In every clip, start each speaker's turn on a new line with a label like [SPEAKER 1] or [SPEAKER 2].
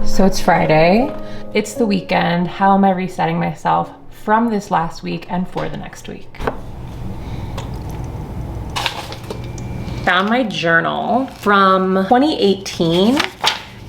[SPEAKER 1] So it's Friday, it's the weekend. How am I resetting myself from this last week and for the next week? Found my journal from 2018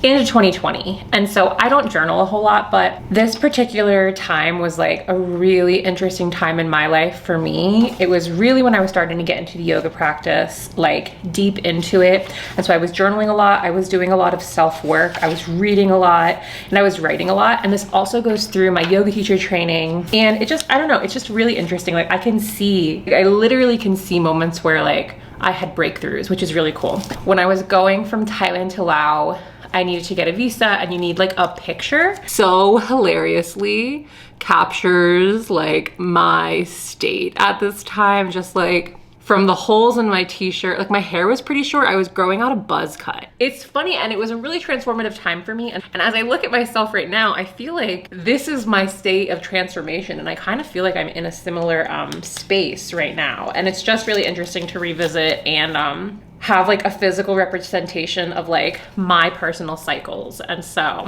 [SPEAKER 1] into 2020. And so I don't journal a whole lot, but this particular time was like a really interesting time in my life for me. It was really when I was starting to get into the yoga practice, like deep into it. And so I was journaling a lot. I was doing a lot of self-work. I was reading a lot and I was writing a lot. And this also goes through my yoga teacher training. And it just, I don't know, it's just really interesting. Like I literally can see moments where like I had breakthroughs, which is really cool. When I was going from Thailand to Laos, I needed to get a visa and you need like a picture. So hilariously captures like my state at this time, just like from the holes in my t-shirt. Like my hair was pretty short. I was growing out a buzz cut. It's funny, and it was a really transformative time for me. And as I look at myself right now, I feel like this is my state of transformation. And I kind of feel like I'm in a similar space right now. And it's just really interesting to revisit and have like a physical representation of like my personal cycles. And so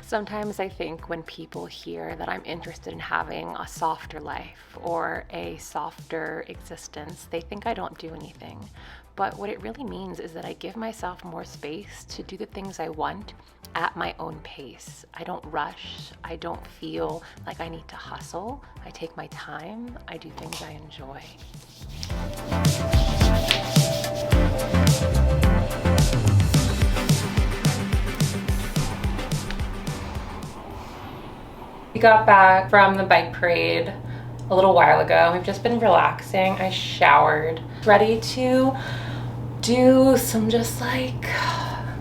[SPEAKER 1] sometimes I think when people hear that I'm interested in having a softer life or a softer existence, they think I don't do anything. But what it really means is that I give myself more space to do the things I want at my own pace. I don't rush. I don't feel like I need to hustle. I take my time. I do things I enjoy. We got back from the bike parade a little while ago. We've just been relaxing. I showered, ready to do some just like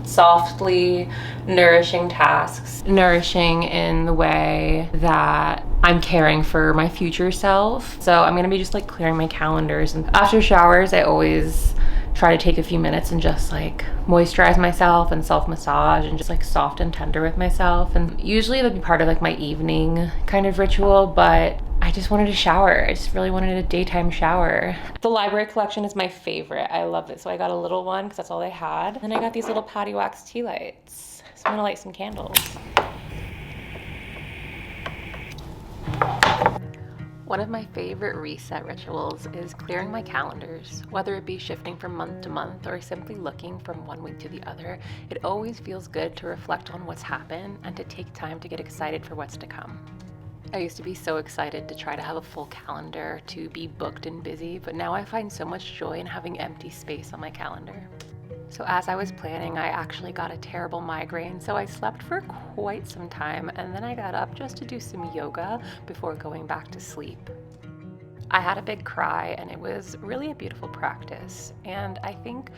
[SPEAKER 1] softly nourishing tasks. Nourishing in the way that I'm caring for my future self. So I'm gonna be just like clearing my calendars. And after showers, I always try to take a few minutes and just like moisturize myself and self-massage and just like soft and tender with myself. And usually that'd be part of like my evening kind of ritual, but I just wanted to shower. I just really wanted a daytime shower. The library collection is my favorite. I love it. So I got a little one because that's all they had. And I got these little patty wax tea lights. So I'm gonna light some candles. One of my favorite reset rituals is clearing my calendars. Whether it be shifting from month to month or simply looking from one week to the other, it always feels good to reflect on what's happened and to take time to get excited for what's to come. I used to be so excited to try to have a full calendar, to be booked and busy, but now I find so much joy in having empty space on my calendar. So as I was planning, I actually got a terrible migraine, so I slept for quite some time, and then I got up just to do some yoga before going back to sleep. I had a big cry, and it was really a beautiful practice. And I think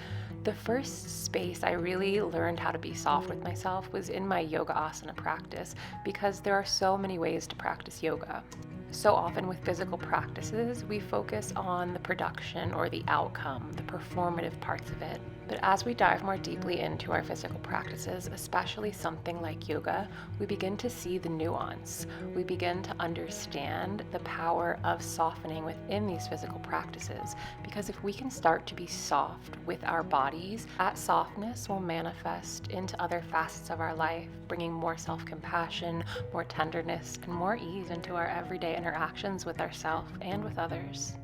[SPEAKER 1] the first space I really learned how to be soft with myself was in my yoga asana practice, because there are so many ways to practice yoga. So often with physical practices, we focus on the production or the outcome, the performative parts of it. But as we dive more deeply into our physical practices, especially something like yoga, we begin to see the nuance. We begin to understand the power of softening within these physical practices. Because if we can start to be soft with our bodies, that softness will manifest into other facets of our life, bringing more self-compassion, more tenderness, and more ease into our everyday interactions with ourselves and with others.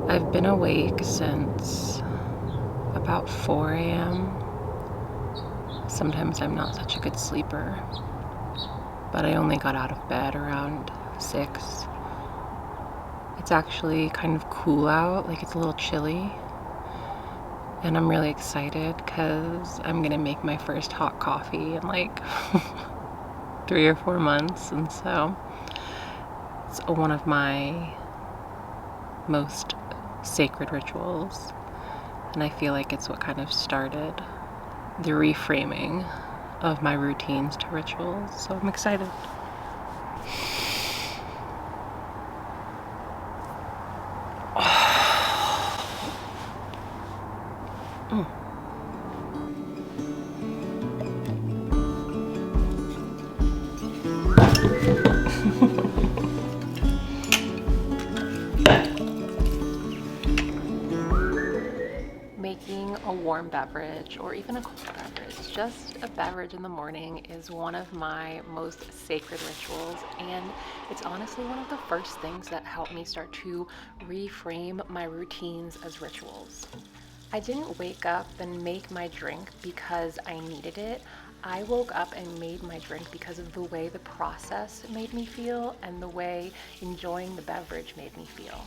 [SPEAKER 1] I've been awake since about 4 a.m. Sometimes I'm not such a good sleeper, but I only got out of bed around 6. It's actually kind of cool out, like it's a little chilly. And I'm really excited because I'm gonna make my first hot coffee in like 3 or 4 months. And so it's one of my most sacred rituals. And I feel like it's what kind of started the reframing of my routines to rituals. So I'm excited. Making a warm beverage or even a cold beverage, just a beverage in the morning, is one of my most sacred rituals, and it's honestly one of the first things that helped me start to reframe my routines as rituals. I didn't wake up and make my drink because I needed it. I woke up and made my drink because of the way the process made me feel and the way enjoying the beverage made me feel.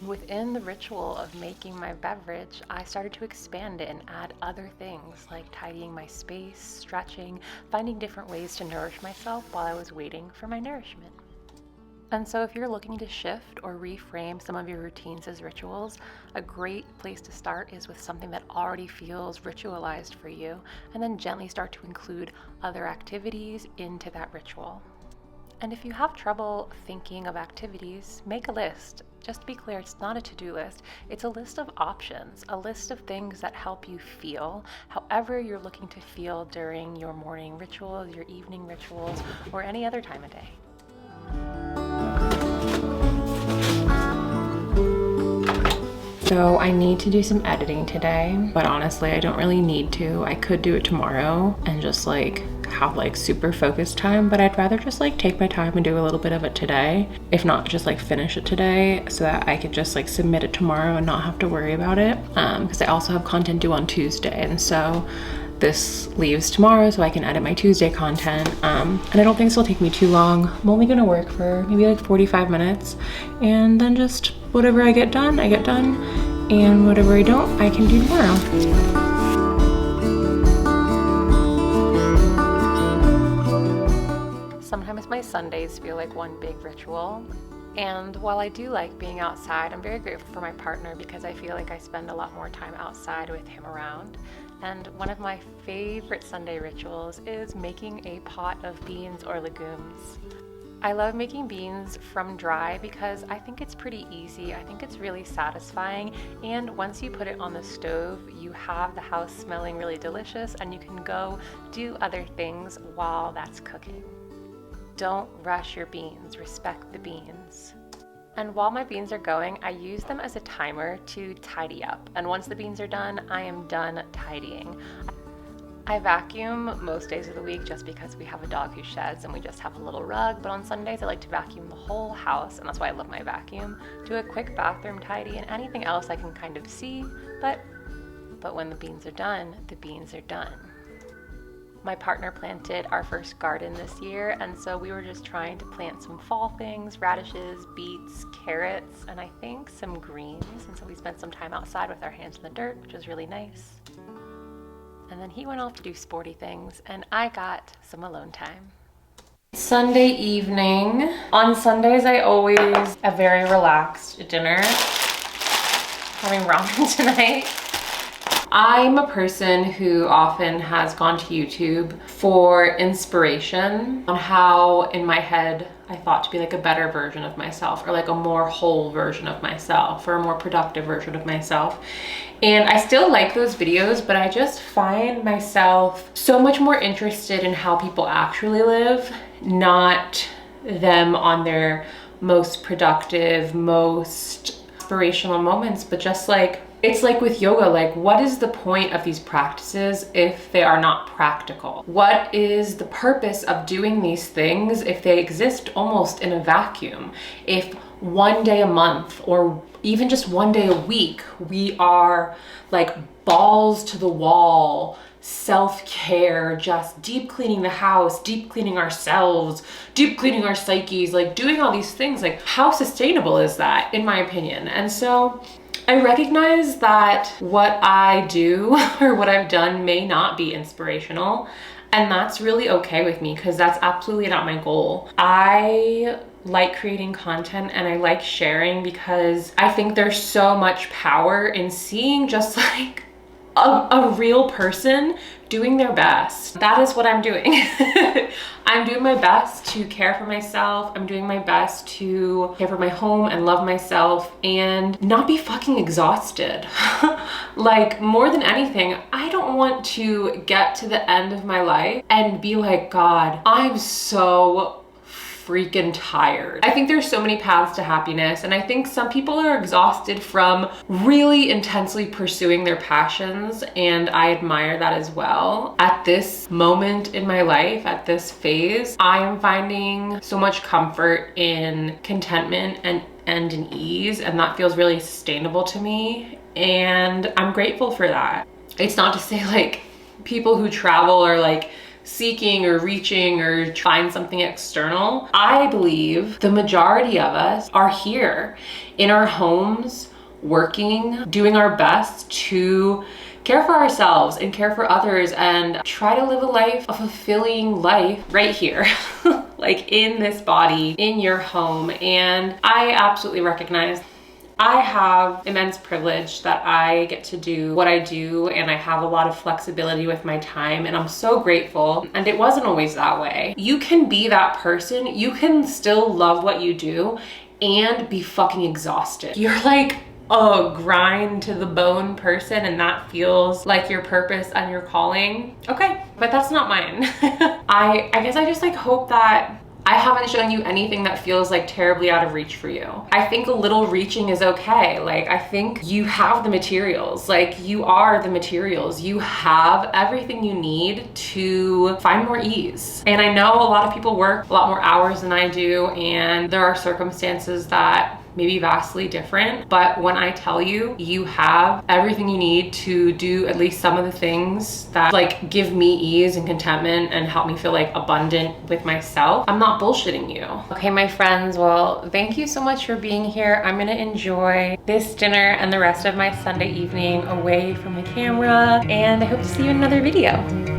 [SPEAKER 1] Within the ritual of making my beverage, I started to expand it and add other things like tidying my space, stretching, finding different ways to nourish myself while I was waiting for my nourishment. And so if you're looking to shift or reframe some of your routines as rituals, a great place to start is with something that already feels ritualized for you, and then gently start to include other activities into that ritual. And if you have trouble thinking of activities, make a list. Just to be clear, it's not a to-do list. It's a list of options, a list of things that help you feel however you're looking to feel during your morning rituals, your evening rituals, or any other time of day. So I need to do some editing today, but honestly, I don't really need to. I could do it tomorrow and just like have like super focused time, but I'd rather just like take my time and do a little bit of it today. If not, just like finish it today so that I could just like submit it tomorrow and not have to worry about it. Because I also have content due on Tuesday, and so this leaves tomorrow so I can edit my Tuesday content. And I don't think this will take me too long. I'm only gonna work for maybe like 45 minutes, and then just whatever I get done, and whatever I don't, I can do tomorrow. Sometimes my Sundays feel like one big ritual. And while I do like being outside, I'm very grateful for my partner because I feel like I spend a lot more time outside with him around. And one of my favorite Sunday rituals is making a pot of beans or legumes. I love making beans from dry because I think it's pretty easy. I think it's really satisfying. And once you put it on the stove, you have the house smelling really delicious and you can go do other things while that's cooking. Don't rush your beans, respect the beans. And while my beans are going, I use them as a timer to tidy up. And once the beans are done, I am done tidying. I vacuum most days of the week just because we have a dog who sheds and we just have a little rug, but on Sundays I like to vacuum the whole house, and that's why I love my vacuum. Do a quick bathroom tidy and anything else I can kind of see, but when the beans are done, the beans are done. My partner planted our first garden this year, and so we were just trying to plant some fall things, radishes, beets, carrots, and I think some greens. And so we spent some time outside with our hands in the dirt, which was really nice. And then he went off to do sporty things, and I got some alone time. Sunday evening. On Sundays, I always have a very relaxed dinner. Having ramen tonight. I'm a person who often has gone to YouTube for inspiration on how in my head I thought to be like a better version of myself, or like a more whole version of myself, or a more productive version of myself. And I still like those videos, but I just find myself so much more interested in how people actually live, not them on their most productive, most inspirational moments, but just like, it's like with yoga, like what is the point of these practices if they are not practical? What is the purpose of doing these things if they exist almost in a vacuum? If one day a month or even just one day a week, we are like balls to the wall self-care, just deep cleaning the house, deep cleaning ourselves, deep cleaning our psyches, like doing all these things, like how sustainable is that, in my opinion? And so I recognize that what I do or what I've done may not be inspirational, and that's really okay with me because that's absolutely not my goal. I like creating content and I like sharing because I think there's so much power in seeing just like a real person doing their best. That is what I'm doing. I'm doing my best to care for myself. I'm doing my best to care for my home and love myself and not be fucking exhausted. Like, more than anything, I don't want to get to the end of my life and be like, God, I'm so freaking tired. I think there's so many paths to happiness, and I think some people are exhausted from really intensely pursuing their passions, and I admire that as well. At this moment in my life, at this phase, I am finding so much comfort in contentment and in ease, and that feels really sustainable to me, and I'm grateful for that. It's not to say like people who travel are like seeking or reaching or find something external. I believe the majority of us are here in our homes, working, doing our best to care for ourselves and care for others and try to live a fulfilling life right here, like in this body, in your home. And I absolutely recognize I have immense privilege that I get to do what I do, and I have a lot of flexibility with my time, and I'm so grateful. And it wasn't always that way. You can be that person. You can still love what you do and be fucking exhausted. You're like a grind to the bone person, and that feels like your purpose and your calling. Okay, but that's not mine. I guess I just like hope that I haven't shown you anything that feels like terribly out of reach for you. I think a little reaching is okay. Like, I think you have the materials. Like, you are the materials. You have everything you need to find more ease. And I know a lot of people work a lot more hours than I do, and there are circumstances that may be vastly different, but when I tell you, you have everything you need to do at least some of the things that like give me ease and contentment and help me feel like abundant with myself, I'm not bullshitting you. Okay, my friends, well, thank you so much for being here. I'm gonna enjoy this dinner and the rest of my Sunday evening away from the camera, and I hope to see you in another video.